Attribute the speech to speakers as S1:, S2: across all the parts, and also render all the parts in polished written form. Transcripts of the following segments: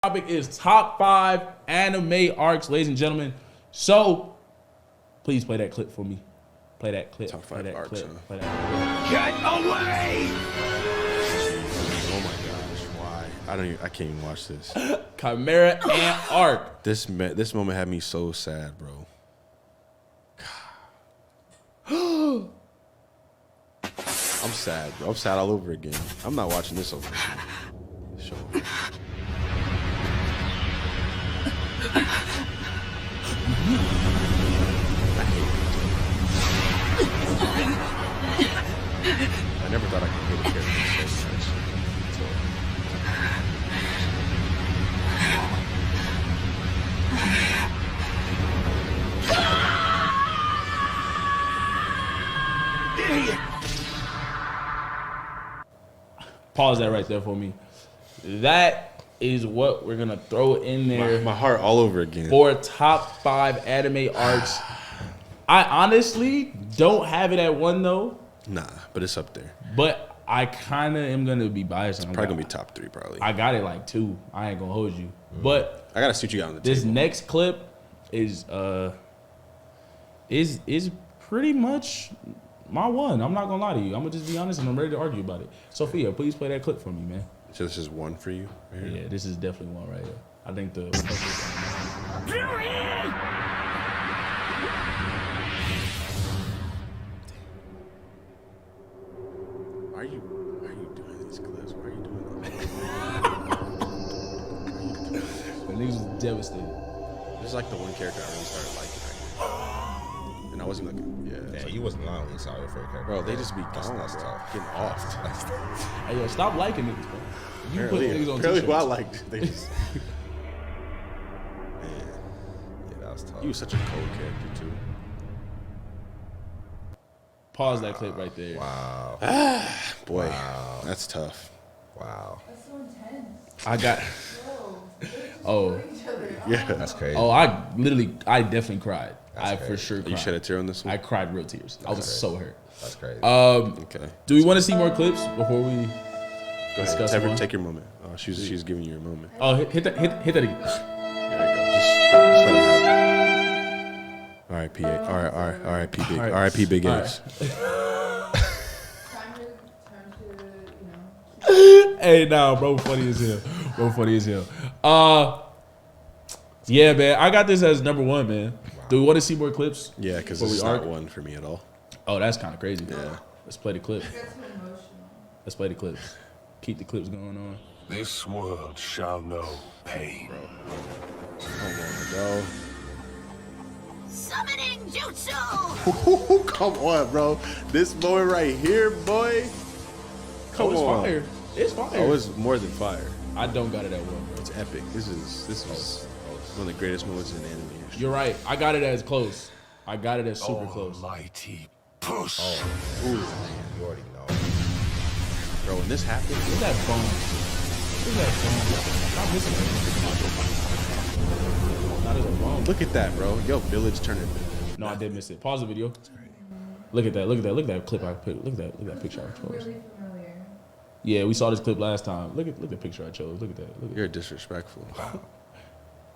S1: Topic is top 5 anime arcs, ladies and gentlemen. So, please play that clip for me. Play that clip.
S2: Top 5 arcs,
S1: clip.
S2: huh?
S1: Play that clip.
S3: Get away!
S2: Oh my gosh, why? I can't even watch this.
S1: Chimera Ant arc.
S2: This moment had me so sad, bro. I'm sad, bro. I'm sad all over again. I'm not watching this over again. Show. I never thought I could hate a character so much.
S1: Pause that right there for me. That is what we're gonna throw in there.
S2: My heart all over again.
S1: For top 5 anime arcs. I honestly don't have it at 1 though.
S2: Nah, but it's up there.
S1: But I kind of am gonna be biased.
S2: Probably gonna be top 3, probably.
S1: I got it like 2. I ain't gonna hold you. But
S2: I gotta see what you got on the
S1: this
S2: table.
S1: next clip is pretty much my one. I'm not gonna lie to you. I'm gonna just be honest and I'm ready to argue about it. Sophia, please play that clip for me, man.
S2: So this is 1 for you? Right here?
S1: Yeah, this is definitely one right here. I think the
S2: Why are you doing these clips? Why are you doing that?
S1: the niggas was devastated.
S2: This is like the one character I really started liking, actually. And I wasn't looking. Yeah.
S4: Yeah, you wasn't lying when you saw your favorite character.
S2: Bro, they just be gone,
S4: That's
S2: bro.
S4: tough.
S2: Getting off.
S1: Hey, yo, stop liking niggas, bro. You put niggas on
S2: Apparently what I
S1: t-shirts.
S2: liked. They just... Man,
S4: Yeah, that was tough.
S2: he was such a cold character, too.
S1: Pause that clip right there.
S4: Wow.
S2: Boy,
S4: Wow.
S2: that's tough.
S4: Wow.
S5: That's so intense.
S1: I got.
S5: Whoa.
S1: Oh,
S2: Yeah.
S4: That's crazy.
S1: I definitely cried. I for
S4: crazy.
S1: sure
S2: You
S1: cried.
S2: shed a tear on this one?
S1: I cried real tears. I was so hurt.
S4: That's crazy.
S2: Okay.
S1: Do we want to see more clips before we
S2: Go
S1: discuss
S2: ahead.
S1: one?
S2: Take your moment. Oh, she's giving you your moment.
S1: Oh, hit that again.
S2: There you go. Just let it happen. R.I.P. R.I.P. Big.
S1: All right.
S2: R.I.P. Big
S1: All
S2: Ass.
S5: Time to,
S1: Hey, nah, bro, funny as hell. Yeah, man, I got this as number 1, man. Do we want to see more clips?
S2: Yeah, because
S1: Before
S2: this is
S1: we
S2: not
S1: arc?
S2: one for me at all.
S1: Oh, that's kind of crazy.
S2: Yeah.
S1: Let's play the clip.
S5: it gets too emotional.
S1: Let's play the clips. Keep the clips going on.
S3: This world shall know pain.
S2: Come on, bro.
S6: Summoning jutsu!
S2: Come on, bro. This boy right here, boy. Come
S1: Oh, it's
S2: on.
S1: fire. It's fire.
S2: Oh, it's more than fire.
S1: I don't got it at 1, bro.
S2: It's epic. This was one of the greatest moments in anime history.
S1: You're right. I got it as close. I got it as super close.
S3: Almighty push.
S4: You already know.
S2: Bro, when this happened,
S1: Look at that bone. Look at that bone. Stop missing it. Not as a bone.
S2: look at that, bro. Yo, village turned into...
S1: No, I did miss it. Pause the video. Look at that. Look at that clip I put. Look at that picture I chose.
S5: Really familiar.
S1: Yeah, we saw this clip last time. Look at the picture I chose. Look at that. Look at
S2: You're disrespectful.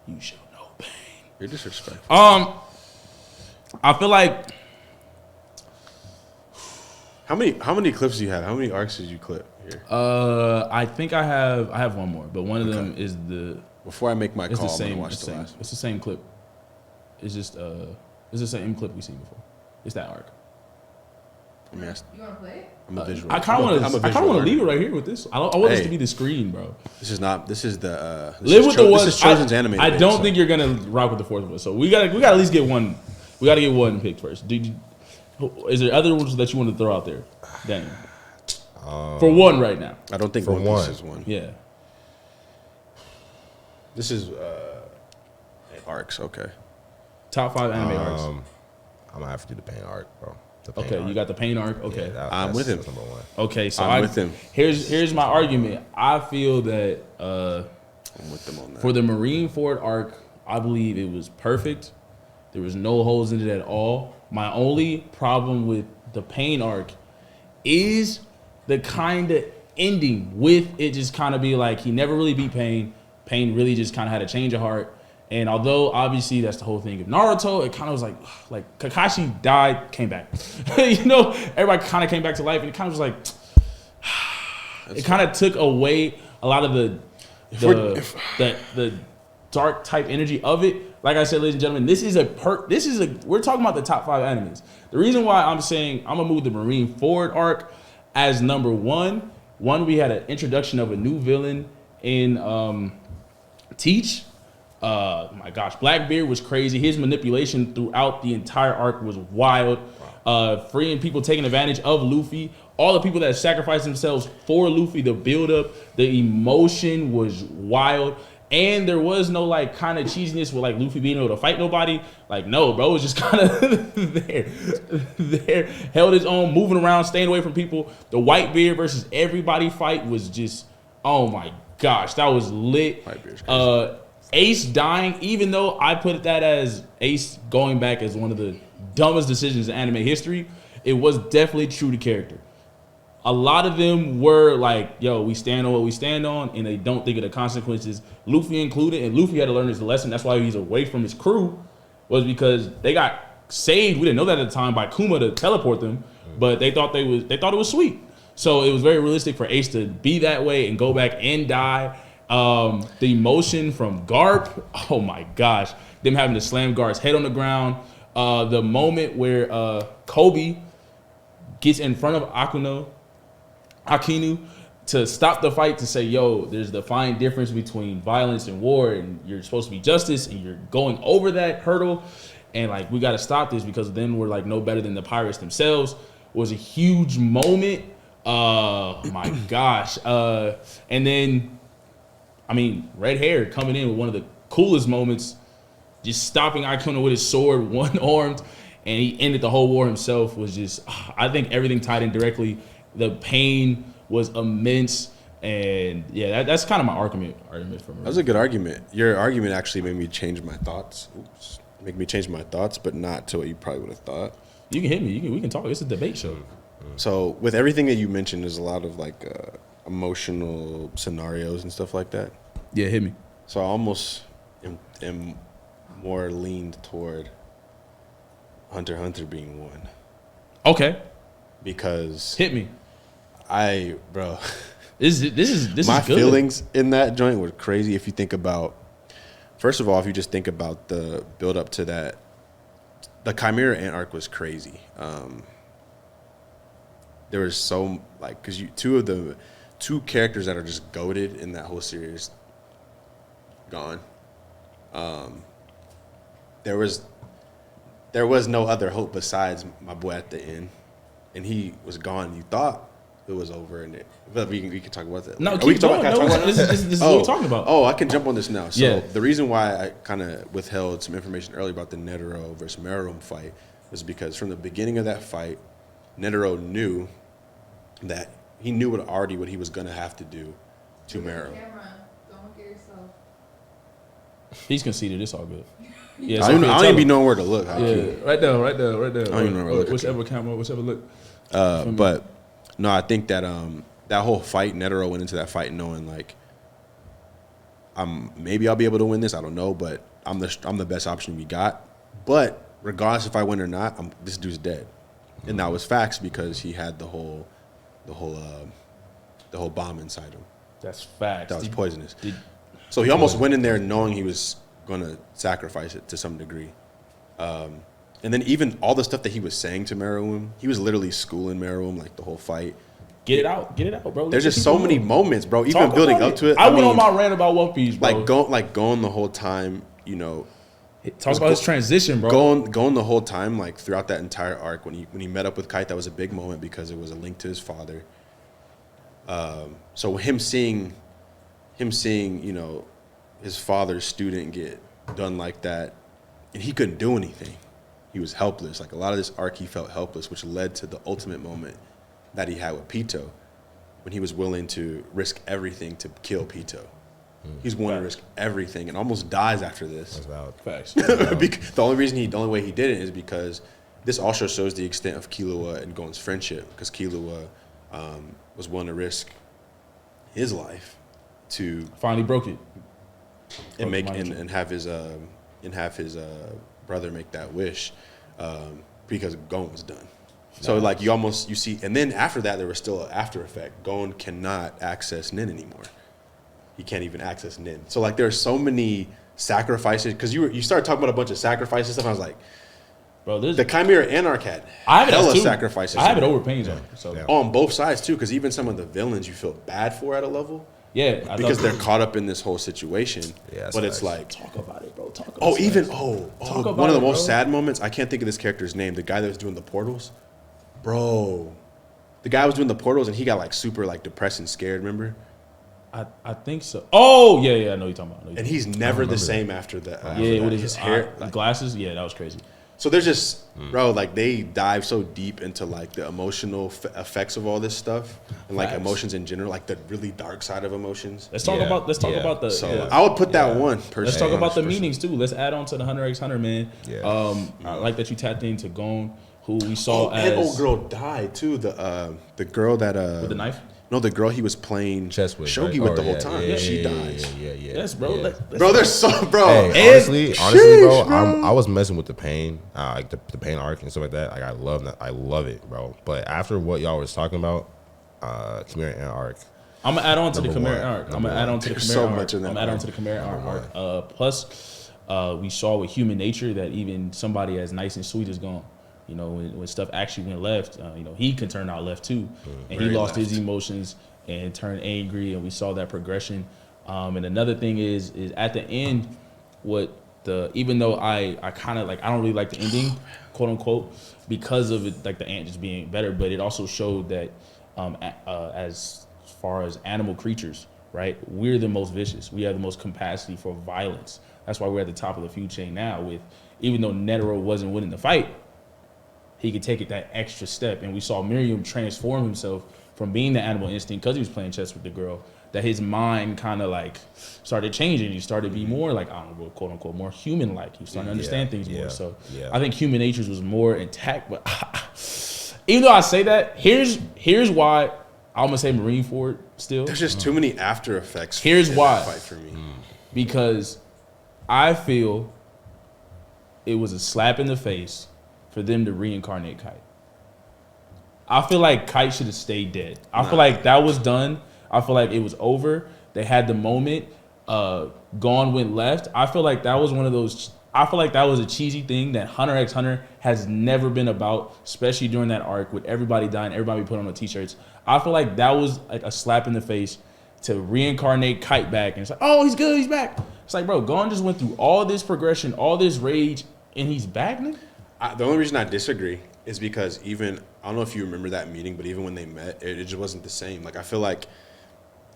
S1: You show no pain.
S2: You're disrespectful.
S1: I feel like
S2: How many clips do you have? How many arcs did you clip here?
S1: I think I have one more, but one of them is
S2: Before I make my
S1: it's
S2: call,
S1: the
S2: I'm
S1: same.
S2: gonna watch
S1: It's
S2: the
S1: the same.
S2: last one.
S1: It's the same clip. It's just it's the same clip we've seen before. It's that arc.
S2: Let me ask.
S5: You want to play it?
S2: I'm a visual.
S1: I kind of
S2: I'm a
S1: want to
S2: visual
S1: leave it
S2: learner.
S1: right here with this. I want this
S2: Hey.
S1: to be the screen, bro.
S2: This is not. This is the. This
S1: Live
S2: is
S1: with the one.
S2: This is Chosen's anime.
S1: I
S2: debate,
S1: don't
S2: so-
S1: think you're gonna rock with the 4th one. So we gotta at least get one. We gotta get one picked first. Is there other ones that you want to throw out there, Daniel? For one right now.
S2: I don't think
S4: For
S2: One Piece
S4: one.
S2: is one.
S1: Yeah.
S2: This is arcs. Okay.
S1: Top 5 anime arcs.
S4: I'm gonna have to do the pain arc, bro. The pain
S1: Okay,
S4: arc.
S1: you got the pain arc. Okay.
S4: Yeah,
S2: I'm with him.
S4: that's number 1.
S1: Okay, so
S2: I'm with him.
S1: Here's my argument. I feel that
S2: I'm with them on that.
S1: for the Marineford arc, I believe it was perfect. There was no holes in it at all. My only problem with the pain arc is the kind of ending with it just kind of be like he never really beat Pain. Pain really just kind of had a change of heart. And although obviously that's the whole thing of Naruto, it kind of was like Kakashi died, came back. You know, everybody kind of came back to life, and it kind of was like it kind of took away a lot of the dark type energy of it. Like I said, ladies and gentlemen, we're talking about the top 5 animes. The reason why I'm saying I'm gonna move the Marineford arc as number 1. We had an introduction of a new villain in Teach. My gosh, Blackbeard was crazy. His manipulation throughout the entire arc was wild. Freeing people, taking advantage of Luffy. All the people that sacrificed themselves for Luffy, the build up, the emotion was wild. And there was no like kind of cheesiness with like Luffy being able to fight nobody. Like, no, bro, it was just kind of there, held his own, moving around, staying away from people. The Whitebeard versus everybody fight was just, oh my gosh, that was lit. Ace dying, even though I put that as Ace going back as one of the dumbest decisions in anime history, it was definitely true to character. A lot of them were like, yo, we stand on what we stand on, and they don't think of the consequences, Luffy included, and Luffy had to learn his lesson. That's why he's away from his crew, was because they got saved, we didn't know that at the time, by Kuma to teleport them, but they thought it was sweet. So it was very realistic for Ace to be that way and go back and die. The emotion from Garp, oh my gosh, them having to slam Garp's head on the ground. The moment where Kobe gets in front of Akinu to stop the fight, to say, yo, there's the fine difference between violence and war, and you're supposed to be justice, and you're going over that hurdle, and like, we got to stop this because then we're like no better than the pirates themselves, was a huge moment. My gosh. And then, I mean, Red Hair coming in with one of the coolest moments, just stopping Akuna with his sword, one-armed, and he ended the whole war himself. Was just, I think everything tied in directly. The pain was immense, and yeah, that's kind of my argument for me.
S2: That was a good argument. Your argument actually made me change my thoughts. But not to what you probably would have thought.
S1: You can hit me. We can talk. It's a debate show.
S2: So with everything that you mentioned, there's a lot of like emotional scenarios and stuff like that.
S1: Yeah, hit me.
S2: So I almost am more leaned toward Hunter x Hunter being one.
S1: Okay.
S2: Because
S1: hit me.
S2: Bro.
S1: This is
S2: my
S1: good.
S2: feelings in that joint were crazy. If you think about, first of all, if you just think about the build up to that, the Chimera Ant arc was crazy. There was so like, because two characters that are just goated in that whole series gone. There was no other hope besides my boy at the end, and he was gone. You thought it was over, and but we can talk about that.
S1: No, keep going. This is what we're talking about.
S2: Oh, I can jump on this now. So
S1: yeah.
S2: The reason why I kind of withheld some information earlier about the Netero versus Meruem fight was because from the beginning of that fight, Netero knew that he knew what he was gonna have to do to Meruem.
S5: Don't look at yourself.
S1: He's conceded. It's all good. Yeah,
S2: I don't even be knowing where to look.
S1: Yeah, right there. I don't
S2: even know where to look.
S1: Whichever camera, whichever look.
S2: But no, I think that that whole fight, Netero went into that fight knowing like, maybe I'll be able to win this. I don't know, but I'm the best option we got. But regardless if I win or not, this dude's dead, and that was facts because he had the whole bomb inside him.
S1: That's facts.
S2: That was poisonous. So he almost went in there knowing he was gonna sacrifice it to some degree. And then even all the stuff that he was saying to Meruem, he was literally schooling Meruem like the whole fight.
S1: Get it out, bro.
S2: There's just so many moments, bro. Even building up to it.
S1: I went on my rant about One Piece, bro.
S2: Going the whole time, you know.
S1: Talk about his transition, bro.
S2: Going the whole time, like throughout that entire arc, when he met up with Kite, that was a big moment because it was a link to his father. So him seeing, you know, his father's student get done like that, and he couldn't do anything. He was helpless. Like a lot of this arc, he felt helpless, which led to the ultimate moment that he had with Pito, when he was willing to risk everything to kill Pito. He's willing to risk everything and almost dies after this.
S4: That's valid.
S1: Facts.
S2: The only way he did it is because this also shows the extent of Killua and Gon's friendship, because Killua was willing to risk his life to
S1: finally broke it.
S2: and have his brother make that wish because Gon was done. So like you see, and then after that there was still an after effect. Gon cannot access Nin anymore. He can't even access Nin. So like there's so many sacrifices because you started talking about a bunch of sacrifices stuff. I was like, bro, the Chimera Ant had hella sacrifices.
S1: I have it over Pain's arc. So
S2: on both sides too, because even some of the villains you feel bad for at a level.
S1: Yeah,
S2: because they're caught up in this whole situation.
S4: Yeah,
S2: but it's like
S1: talk about it, bro. Talk about
S2: one of the most sad moments. I can't think of this character's name. The guy that was doing the portals, bro. The guy was doing the portals and he got like super like depressed and scared. Remember?
S1: I think so. Oh yeah, I know you're talking about.
S2: And he's never the same after that.
S1: With his hair, glasses. Yeah, that was crazy.
S2: So they're just, bro, like they dive so deep into like the emotional effects of all this stuff and like emotions in general, like the really dark side of emotions.
S1: Let's talk about the.
S2: So I would put that one. Personally.
S1: Let's talk about the meanings too. Let's add on to the Hunter x Hunter, man.
S4: Yeah.
S1: I like that you tapped into Gon, who we saw as
S2: and old girl died too. The girl that
S1: with the knife.
S2: No, the girl he was playing
S4: chess with,
S2: shogi with the whole time. She dies.
S4: Yeah.
S1: Yes, bro.
S4: Yeah.
S2: Bro, there's so
S4: Hey, honestly, bro, I was messing with the pain, like the pain arc and stuff like that. Like I love it, bro. But after what y'all was talking about, Chimera Ant arc.
S1: I'm gonna add on to the Chimera arc. I'm gonna add on to the Chimera arc.
S2: I'm gonna
S1: add on to the Chimera arc. Plus, we saw with human nature that even somebody as nice and sweet as Gon. You know, when stuff actually went left, he can turn out left too. And he lost his emotions and turned angry, and we saw that progression. And another thing is at the end, even though I kind of like, I don't really like the ending, quote unquote, because of it, like the ant just being better, but it also showed that as far as animal creatures, right, we're the most vicious. We have the most capacity for violence. That's why we're at the top of the food chain now even though Netero wasn't winning the fight, he could take it that extra step. And we saw Miriam transform himself from being the animal instinct because he was playing chess with the girl, that his mind kind of like started changing. He started to be more like, I don't know, quote unquote, more human like. He started to understand things more. So I think human nature was more intact. But even though I say that, here's why I'm gonna say Marineford still.
S2: There's just too many after effects.
S1: Here's why.
S2: Fight for me.
S1: Because I feel it was a slap in the face for them to reincarnate Kite. I feel like Kite should have stayed dead. I feel like that was done. I feel like it was over. They had the moment. Gon went left. I feel like that was one of those. I feel like that was a cheesy thing that Hunter x Hunter has never been about, especially during that arc with everybody dying, everybody put on the t-shirts. I feel like that was like a slap in the face to reincarnate Kite back. And it's like, oh, he's good, he's back. It's like, bro, Gon just went through all this progression, all this rage, and he's back now?
S2: The only reason I disagree is because I don't know if you remember that meeting, but even when they met, it just wasn't the same. Like, I feel like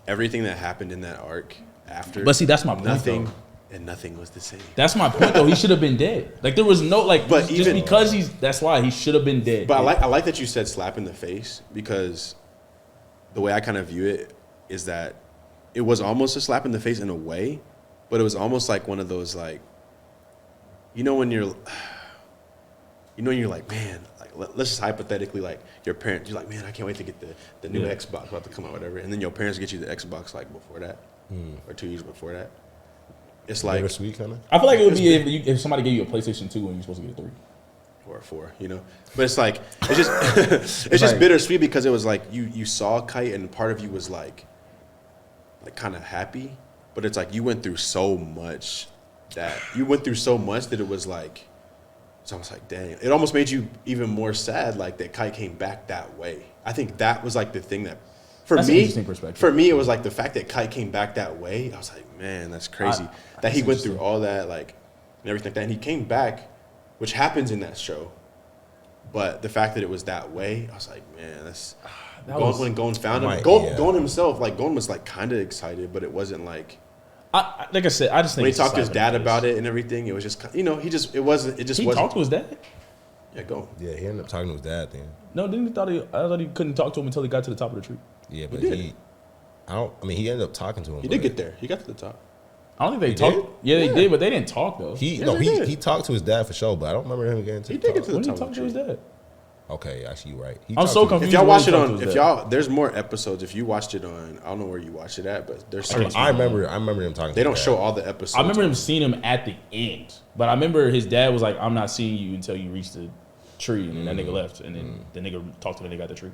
S2: everything that happened in that arc after.
S1: But see, that's my point, though.
S2: And nothing was the same.
S1: That's my point, though. He should have been dead. Like, there was no, like, but just because that's why he should have been dead.
S2: But I like that you said slap in the face, because the way I kind of view it is that it was almost a slap in the face in a way, but it was almost like one of those, like, when you're like, man, like, let's just hypothetically, like, your parents, you're like, man, I can't wait to get the new Xbox about to come out, whatever. And then your parents get you the Xbox, like, before that, or 2 years before that. It's like
S4: bittersweet, kind of.
S1: I feel like it would be if somebody gave you a PlayStation 2 and you're supposed to get a 3.
S2: Or a 4, But it's like, it's just, it's just bittersweet, because it was like, you saw Kite and part of you was like kind of happy, but it's like you went through so much that it was like, it's almost like, dang, it almost made you even more sad, like that Kite came back that way. I think that was like the thing that, for me, it was like the fact that Kite came back that way. I was like, man, that's crazy. That he went through all that, like, and everything like that. And he came back, which happens in that show. But the fact that it was that way, I was like, man, when Gon found him, Gon himself, like, Gon was like kind of excited, but it wasn't like.
S1: Like I said, I just think
S2: when he talked to his dad about it and everything, it was just, he wasn't.
S1: He talked to his dad.
S2: Yeah, Gon.
S4: Yeah, he ended up talking to his dad then.
S1: No, I thought he couldn't talk to him until he got to the top of the tree.
S4: Yeah, but he ended up talking to him.
S2: He did get there. He got to the top.
S1: I don't think they talked. Yeah, they did, but they didn't talk though.
S4: He talked to his dad for sure, but I don't remember him getting to the top.
S1: When did he talk to his dad?
S4: Okay, actually, you're right.
S1: I'm so confused.
S2: If y'all watch it
S1: What he
S2: on,
S1: talked
S2: if
S1: about.
S2: y'all, there's more episodes. If you watched it on, I don't know where you watched it at, but there's certain.
S4: I remember him talking.
S2: They
S4: to
S2: don't
S4: his
S2: show
S4: dad.
S2: all the episodes.
S1: I remember him seeing him at the end, but I remember his dad was like, "I'm not seeing you until you reach the tree," and then that nigga left, and then the nigga talked to the nigga at the tree.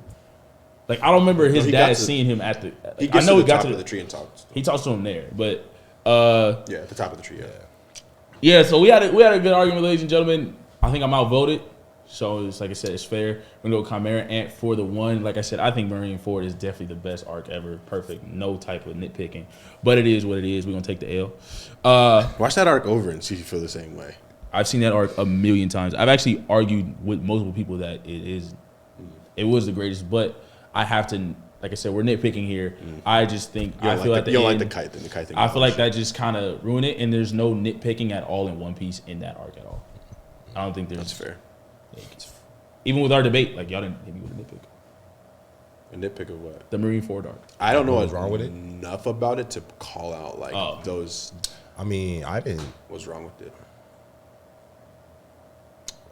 S1: Like I don't remember his
S2: he got
S1: dad
S2: to-
S1: seeing him at the.
S2: He
S1: I
S2: gets
S1: know
S2: to
S1: he
S2: the
S1: got
S2: top
S1: to
S2: of the tree and talks.
S1: He talks to him there, but
S2: Yeah, at the top of the tree. Yeah.
S1: yeah. So we had a good argument, ladies and gentlemen. I think I'm outvoted. So it's like I said, it's fair. We're gonna go Chimera Ant for the one. Like I said, I think Marineford is definitely the best arc ever. Perfect, no type of nitpicking. But it is what it is. We're gonna take the L.
S2: Watch that arc over and see if you feel the same way.
S1: I've seen that arc a million times. I've actually argued with multiple people that it was the greatest. But I have to, like I said, we're nitpicking here. I just think I feel like
S2: you don't like the kite. Then the kite thing.
S1: I feel like that just kind of ruined it. And there's no nitpicking at all in One Piece in that arc at all. I don't think there's.
S2: That's fair.
S1: Even with our debate, like y'all didn't hit me with a nitpick.
S2: A nitpick of what?
S1: The Marineford arc.
S2: I don't know
S4: What's wrong with it?
S2: enough about it to call out like those.
S4: I mean, I didn't.
S2: What's wrong with it?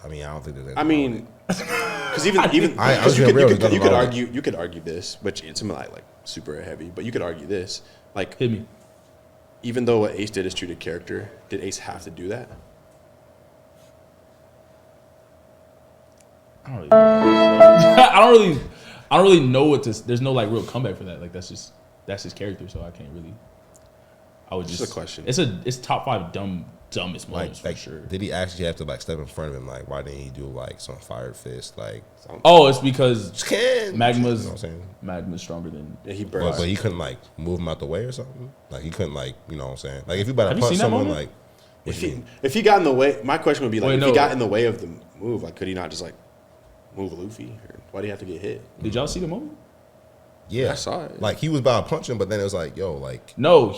S4: I mean, I don't think there's. Anything
S2: I mean, because even
S4: I
S2: because
S4: was being real, there's nothing
S2: you could
S4: wrong with
S2: argue this, which it's like super heavy, but you could argue this like
S1: Hit me.
S2: even though what Ace did is true to character, did Ace have to do that?
S1: I don't really know. I don't really know what to. There's no like real comeback for that. Like that's his character, so I can't really. I would
S2: Just
S1: just
S2: a question.
S1: It's top 5 dumbest moments
S4: like,
S1: for sure.
S4: did he actually have to like step in front of him? Like, why didn't he do like some fired fist? Like,
S1: Oh, it's because
S4: can
S1: Magma's
S4: you know what I'm saying?
S1: Magma's stronger than.
S2: Yeah, he burst.
S4: But he couldn't like move him out the way or something. Like he couldn't like you know what I'm saying. Like if you about
S1: Have
S4: to
S1: you
S4: punch
S1: seen that
S4: someone,
S1: moment?
S4: like what you mean?
S2: If he got in the way, my question would be like,
S1: Wait,
S2: if
S1: no.
S2: he got in the way of the move, like, could he not just like move Luffy? Or why do you have to get hit?
S1: Did y'all see the moment?
S4: Yeah,
S2: I saw it.
S4: Like he was about to punch him, but then it was like, yo, like
S1: No,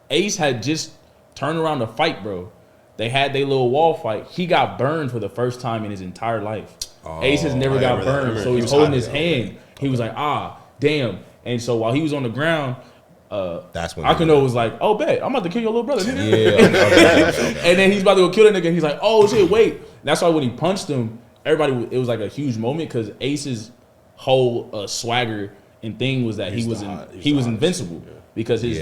S1: Ace had just turned around to fight, bro. They had their little wall fight. He got burned for the first time in his entire life. Ace has never
S2: I
S1: got
S2: remember that. I
S1: burned,
S2: remember
S1: so
S2: he
S1: he's
S2: was
S1: holding
S2: hot,
S1: his
S2: yeah,
S1: hand. He was like, damn. And so while he was on the ground,
S4: that's when
S1: Akano was like, oh, bet, I'm about to kill your little brother, nigga.
S4: Yeah, okay.
S1: And then he's about to go kill that nigga. And he's like, oh, shit, wait. That's why when he punched him, it was like a huge moment because Ace's whole swagger and thing was that he was invincible because his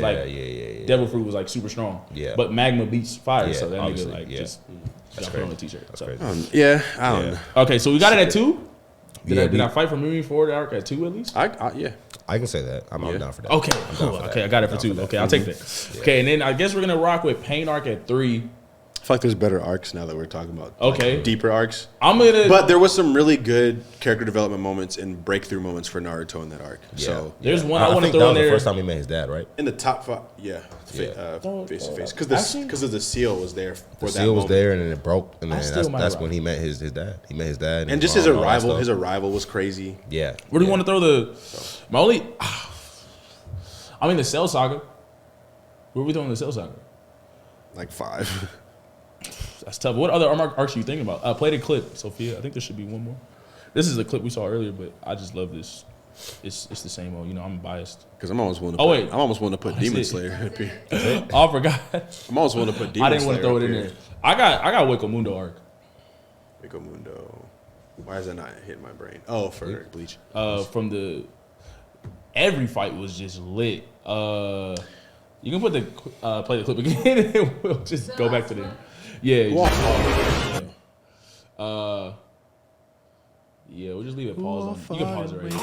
S1: devil fruit was like super strong.
S4: Yeah.
S1: But magma beats fire,
S4: Yeah,
S1: so that nigga
S4: obviously,
S1: like
S4: yeah.
S1: just
S4: That's
S1: put on
S4: crazy.
S1: a t-shirt.
S4: That's
S1: So.
S4: crazy.
S2: Yeah, I don't know.
S1: Okay, so we got it at 2. Did
S4: Yeah,
S1: I fight for Marineford arc at 2 at least?
S2: Yeah.
S4: I can say that. I'm
S2: Yeah.
S4: down for that.
S1: Okay,
S4: I'm
S1: cool.
S4: down for
S1: Okay,
S4: that.
S1: I got it for
S4: I'm
S1: 2.
S4: down for
S1: Okay,
S4: that.
S1: I'll take that.
S4: Yeah.
S1: Okay, and then I guess we're gonna rock with Pain arc at 3.
S2: I feel like there's better arcs now that we're talking about.
S1: Okay.
S2: Like, deeper arcs.
S1: I'm gonna.
S2: But there was some really good character development moments and breakthrough moments for Naruto in that arc.
S4: Yeah.
S2: So
S1: There's one I want to
S4: think
S1: throw
S4: that
S1: in
S4: was the
S1: there.
S4: first time he met his dad, right?
S2: in the top 5, face to face, because of the seal was there for
S4: The
S2: that
S4: seal was
S2: moment.
S4: there, and then it broke, and
S1: I
S4: then
S1: still might
S4: that's
S1: rock.
S4: when he met his dad. He met his dad,
S2: And just his
S4: mom and all that
S2: arrival,
S4: stuff.
S2: his arrival was crazy.
S4: Yeah.
S1: Where do you want to throw the? My only. I mean the Cell Saga. Where are we throwing the Cell Saga?
S2: Like 5.
S1: That's tough. What other arcs are you thinking about? Play the clip, Sophia. I think there should be one more. This is a clip we saw earlier, but I just love this. It's the same old. You know, I'm biased.
S2: Because I'm almost willing to.
S1: Oh,
S2: put,
S1: wait.
S2: I'm almost willing to put
S1: That's
S2: Demon
S1: it.
S2: Slayer up here.
S1: Oh, I forgot.
S2: I'm almost willing to put Demon Slayer.
S1: I didn't want to throw it in there. I got Wake Mundo arc.
S2: Rico Mundo. Why is that not hitting my brain? Oh, for Bleach.
S1: From the every fight was just lit. You can put the play the clip again, and we'll just go back to the yeah. Yeah, we'll just leave it pause on. You can pause it right here.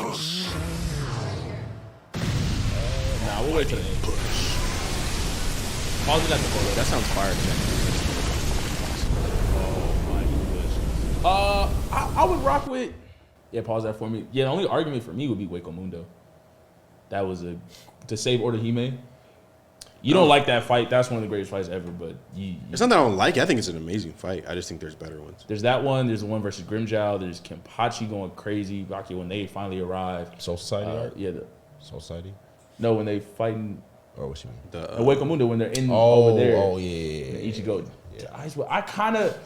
S1: Nah, we'll wait till the end. Pause it at the photo.
S2: That sounds fire,
S1: Oh my gosh. I would rock with. Yeah, pause that for me. Yeah, the only argument for me would be Wake Mundo. That was to save Order Hime. You don't like that fight. That's one of the greatest fights ever. But
S2: It's not that I don't like it. I think it's an amazing fight. I just think there's better ones.
S1: there's that one. There's the one versus Grimjow. There's Kenpachi going crazy. Baki when they finally arrive.
S4: Soul Society, right?
S1: Yeah.
S4: Soul Society.
S1: No, when they fighting
S4: Oh, what you mean?
S2: The,
S1: and Wake Mundo when they're in over there.
S4: Oh, yeah.
S1: And Ichigo. I kind of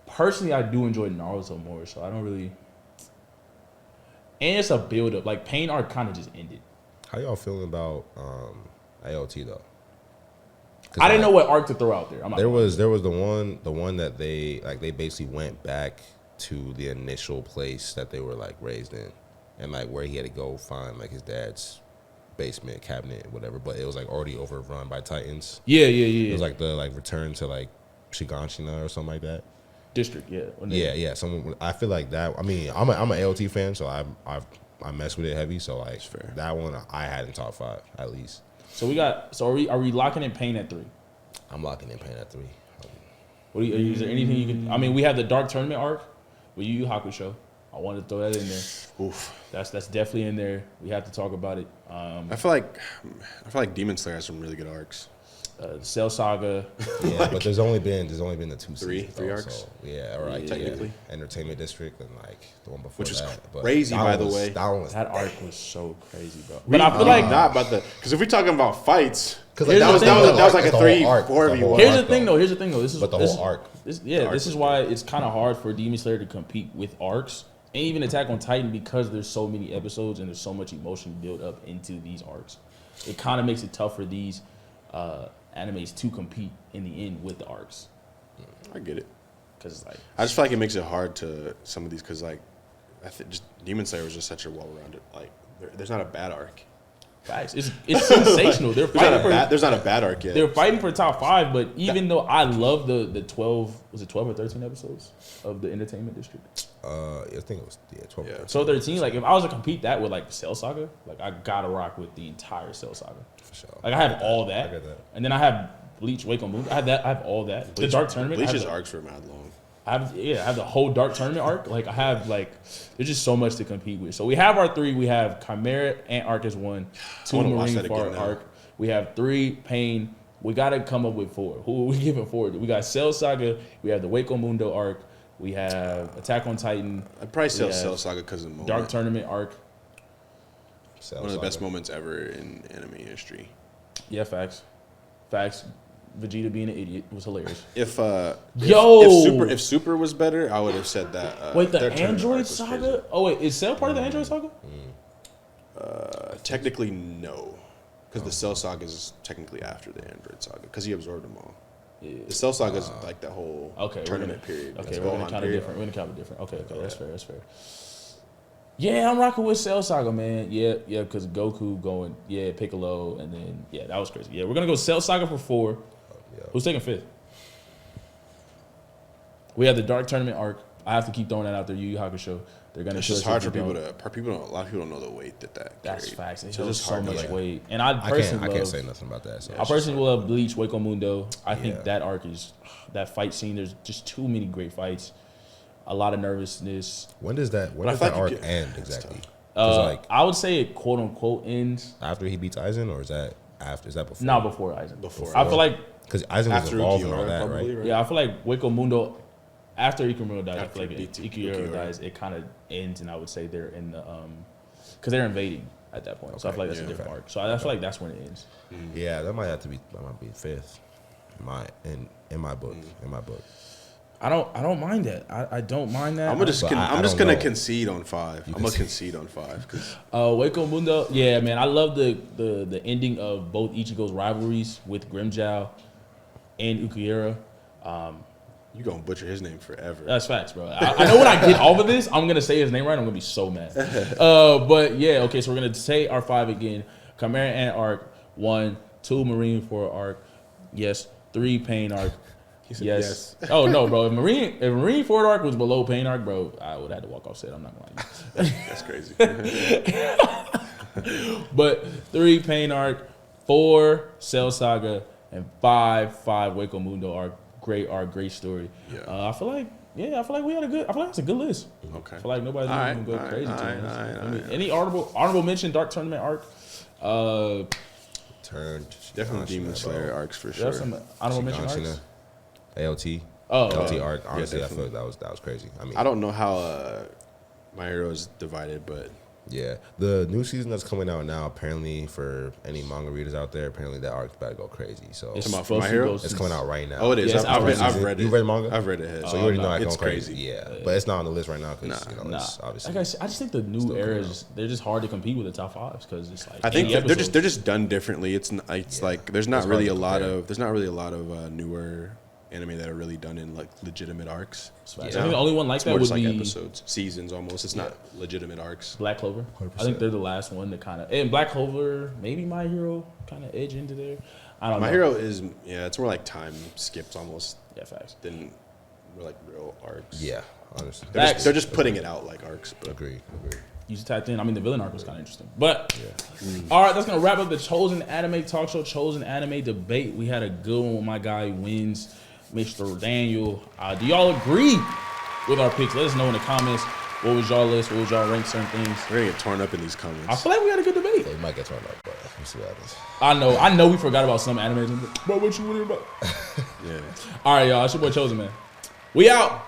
S1: personally I do enjoy Naruto more, so I don't really. And it's a build up. Like Pain arc kind of just ended.
S4: How y'all feeling about AOT though?
S1: I didn't know what arc to throw out there.
S4: There was the one that they basically went back to the initial place that they were like raised in, and like where he had to go find like his dad's basement cabinet, whatever. But it was like already overrun by Titans.
S1: Yeah.
S4: It was like the like return to like Shiganshina or something like that.
S1: District, yeah.
S4: Yeah. Someone. I feel like that. I mean, I'm an AOT fan, so I mess with it heavy. So like that one I had in top 5 at least.
S1: So we got. So are we locking in Pain at 3?
S4: I'm locking in Pain at 3.
S1: What do you? Is there anything you can? I mean, we have the Dark Tournament arc with Yu Yu Hakusho. I wanted to throw that in there.
S2: Oof.
S1: That's definitely in there. We have to talk about it.
S2: I feel like Demon Slayer has some really good arcs.
S1: Cell Saga.
S4: Yeah, but there's only been the 2
S2: Three
S4: seasons, though,
S2: arcs.
S4: So, yeah, all right,
S2: technically.
S4: yeah. Entertainment District and like the one before
S2: Which was
S4: that. But
S2: crazy,
S4: that
S2: by
S4: one
S2: the
S4: was-
S2: way.
S4: That one was
S1: That arc was so crazy, bro.
S2: But
S1: I feel like
S2: not about because if we're talking about fights,
S4: because
S1: Here's
S2: that was
S1: the thing,
S2: that was like
S4: It's
S2: a
S4: the whole
S2: 3
S4: arc,
S2: 4
S4: the
S2: v
S4: whole
S2: 1.
S1: Here's the
S4: arc,
S1: thing,
S4: though.
S1: though. Here's the thing, though. This is
S4: But the
S1: this
S4: whole arc.
S1: This,
S2: The arc
S1: this is
S2: was
S1: why it's kind of hard for Demon Slayer to compete with arcs and even Attack on Titan because there's so many episodes and there's so much emotion built up into these arcs. It kind of makes it tough for these animes to compete in the end with the arcs.
S2: I get it.
S1: Because like
S2: I just feel like it makes it hard to some of these because like I think just Demon Slayer was just such a well-rounded like there's not a bad arc.
S1: facts, it's sensational. They're fighting for
S2: There's not a bad arc yet.
S1: they're fighting for top 5. But even though I love the 12, was it 12 or 13 episodes of the Entertainment District?
S4: I think it was 12.
S2: Yeah.
S1: So 13, like if I was to compete that with like Cell Saga, like I gotta rock with the entire Cell Saga.
S4: For sure.
S1: Like I have all that,
S4: I get that.
S1: and then I have Bleach, Wake on Moon. I have that. I have all that. The Dark Tournament.
S2: Bleach's
S1: I have,
S2: arcs were mad long.
S1: I have the whole Dark Tournament arc. Like I have like there's just so much to compete with. So we have our 3. We have Chimera Ant arc as 1, 2
S2: wanna watch that
S1: Marineford
S2: again now.
S1: arc. We have 3 Pain. We gotta come up with 4. Who are we giving 4 to? We got Cell Saga. We have the Wake Mundo arc. We have Attack on Titan.
S2: I'd probably say
S1: Yeah.
S2: Cell Saga because of the moment.
S1: Dark Tournament arc.
S4: Cell
S2: One of the best
S4: Saga.
S2: moments ever in anime history.
S1: Yeah, facts. Vegeta being an idiot was hilarious.
S2: If
S1: Yo!
S2: if Super was better, I would have said that.
S1: Wait, the
S2: their tournament arc
S1: Android
S2: was
S1: Saga?
S2: crazy.
S1: Oh wait, is Cell part of the Android Saga?
S2: Technically, no, because the Cell Saga is technically after the Android Saga because he absorbed them all.
S1: Yeah.
S2: The Cell Saga is like the whole
S1: Okay,
S2: tournament period.
S1: Okay,
S2: That's
S1: we're gonna
S2: Gohan
S1: count it
S2: period.
S1: different. We're gonna count it different. Okay, that's fair. That's fair. Yeah, I'm rocking with Cell Saga, man. Yeah, because Goku going, Piccolo, and then that was crazy. Yeah, we're gonna go Cell Saga for 4.
S4: Yeah.
S1: Who's taking 5th? We have the Dark Tournament arc. I have to keep throwing that out there. Yu Yu Hakusho. They're gonna.
S2: It's
S1: show
S2: just
S1: us
S2: hard
S1: what
S2: for
S1: we
S2: people
S1: don't.
S2: to. A lot of people don't know the weight that.
S1: That's
S2: carried.
S1: facts. It
S2: So
S1: holds
S2: it's
S1: so
S2: hard to,
S1: much
S2: like-
S1: weight, and I
S4: I
S1: personally
S4: can't
S1: love.
S4: say nothing about that. So.
S1: I personally love Bleach, Wake Mundo. I think
S4: Yeah.
S1: that arc is that fight scene. There's just too many great fights, a lot of nervousness.
S4: When does that
S2: I
S4: arc
S2: feel like you
S4: end
S2: that's
S4: exactly?
S2: tough.
S4: 'Cause, like
S1: I would say it quote unquote ends
S4: after he beats Aizen, or is that after? Is that before?
S1: not before Aizen.
S2: Before.
S1: I feel like
S4: Because Aizen was
S2: After
S4: evolving and all
S2: Ukiura,
S4: that,
S2: probably,
S4: right?
S1: I feel like Wake Mundo after Ikurimura dies. I
S2: After
S1: feel like
S2: beats
S1: Ikurimura
S2: Ukiura.
S1: dies. It kind of ends, and I would say they're in the because they're invading at that point. So I feel like that's a
S2: yeah.
S1: different arc. So I feel like that's when it ends.
S4: Yeah, that might be 5th. In my book. In my book.
S1: I don't mind that. I don't mind that.
S2: I'm just
S4: But I
S2: I'm just
S4: don't
S2: gonna
S4: know.
S2: concede on 5. I'm gonna
S4: concede.
S2: concede on 5 because
S1: Wake Mundo, yeah, man. I love the ending of both Ichigo's rivalries with Grimmjow and Ukiura.
S2: you gonna butcher his name forever.
S1: That's facts, bro. I know when I get off of this, I'm gonna say his name right. I'm gonna be so mad. But yeah, okay. So we're gonna say our 5 again. Chimera Ant arc 1, 2 Marineford arc, yes. 3 Pain arc.
S2: He said
S1: Yes. Oh no, bro. If Marineford arc was below Pain arc, bro, I would have had to walk off set. I'm not gonna lie.
S2: That's crazy.
S1: But 3 Pain arc, 4 Cell Saga, and 5 Wake Mundo arc. Great story.
S2: Yeah.
S1: I feel like we had a good. I feel like it's a good list.
S2: Okay.
S1: I feel like nobody's
S2: All
S1: even gonna go
S2: right,
S1: crazy.
S2: all
S1: too
S2: right,
S1: much.
S2: all right,
S1: I mean,
S2: all right.
S1: any honorable mention? Dark Tournament arc.
S4: Turned.
S2: Definitely
S4: Shiganshina,
S2: Demon
S4: bro.
S2: Slayer arcs for
S1: You
S2: sure.
S1: have some honorable mention
S4: Shiganshina.
S1: arcs.
S4: ALT.
S1: Oh,
S4: ALT arc. Honestly, I
S2: definitely.
S4: feel that was crazy. I mean,
S2: I don't know how My Hero is divided, but
S4: yeah, the new season that's coming out now. Apparently, for any manga readers out there, apparently that arc's about to go crazy. So
S1: It's
S2: Come on,
S1: supposed
S2: My
S1: to
S2: Hero?
S1: go
S4: it's
S1: since-
S4: coming out right now.
S2: oh, it is.
S1: Yes,
S2: I've
S1: I've
S2: read it.
S4: You read manga?
S2: I've read it.
S4: So you already know it's
S2: it's
S4: going crazy.
S2: crazy.
S4: Yeah, but it's not on the list right now because
S2: Nah.
S4: you know
S1: Nah,
S4: it's obviously.
S1: like I said, I just think the new
S4: still coming
S1: eras they're just hard to compete with the top 5s because it's like
S2: I think
S1: 80
S2: they're
S1: episodes.
S2: just done differently. It's
S4: Yeah.
S2: like there's not
S4: It's hard
S2: really
S4: to
S2: a lot
S4: compare.
S2: of newer anime that are really done in like legitimate arcs.
S1: I think the only one like
S2: It's
S1: that
S2: more
S1: would
S2: just like
S1: be
S2: episodes, seasons almost. It's not legitimate arcs.
S1: Black Clover.
S4: 100%.
S1: I think they're the last one to kind of, and Black Clover, maybe My Hero kind of edge into there. I don't know.
S2: My Hero is it's more like time skipped almost
S1: Yeah, facts.
S2: than like real arcs.
S4: Yeah, honestly.
S2: They're just putting it out like arcs. But
S4: Agreed.
S1: You just typed in. I mean, the villain arc was kind of interesting. But, all right, that's going to wrap up the Chosen Anime Talk Show, Chosen Anime Debate. We had a good one with my guy, Wins, Mr. Daniel. Do y'all agree with our picks? Let us know in the comments. What was y'all list? What was y'all rank certain things?
S2: we're gonna get torn up in these comments.
S1: I feel like we had a good debate.
S4: They might get turned up, but we'll see what happens.
S1: I know we forgot about some animes. Bro, what you worried about?
S2: Yeah.
S1: All right, y'all. It's your boy Chosen, man. We out.